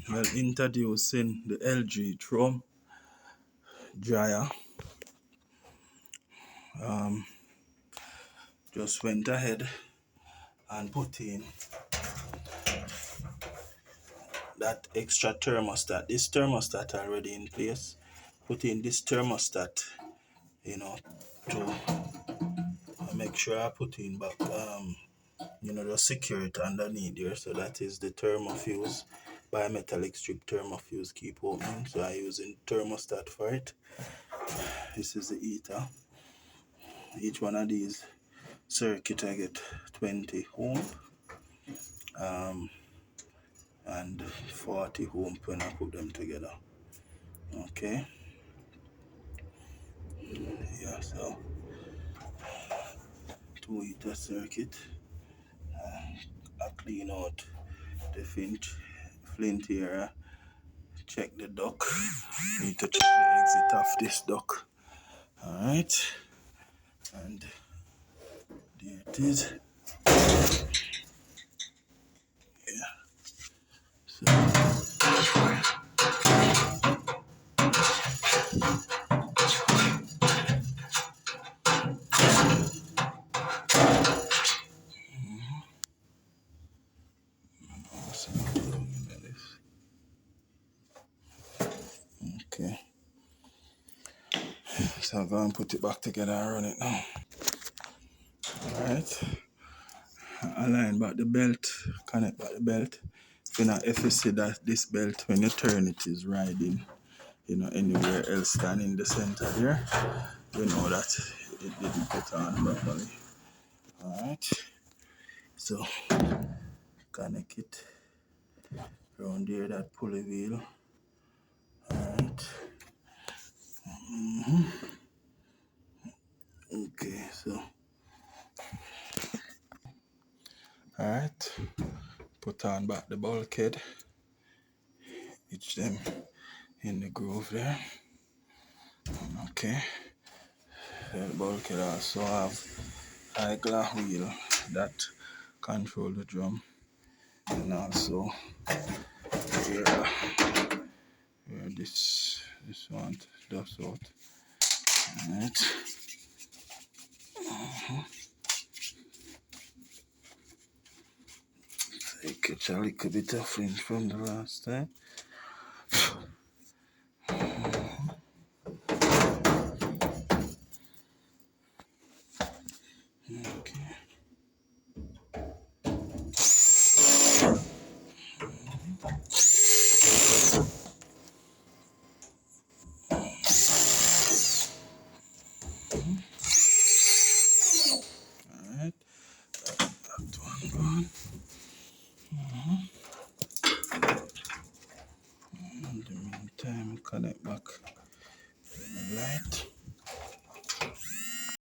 Well, introducing the LG Trum dryer. Just went ahead and put in that extra thermostat. This thermostat already in place. Put in this thermostat, to make sure I put in back, the security underneath there. So that is the thermofuse, bimetallic strip thermofuse, keep opening. So I'm using thermostat for it. This is the heater. Each one of these circuit I get 20 ohm and 40 ohm when I put them together. Okay. Yeah, so 2 heater circuit. I clean out the flint here. Check the duct. Need to check the exit of this duct. Alright. And there it is. Yeah. So okay. So I'm going to put it back together and run it now. Alright. Align back the belt, connect back the belt. If you see that this belt, when you turn it, is riding, anywhere else than in the center there, you know that it didn't put on properly. Alright. So connect it around there, that pulley wheel. Alright. Okay, so alright, put on back the bulkhead, hitch them in the groove there. Okay, the bulkhead also have high glass wheel that control the drum, and also where this one does out. Alright. Take it a little bit of fringe from the last time. Okay. Alright, that one gone. In the meantime, connect back the light.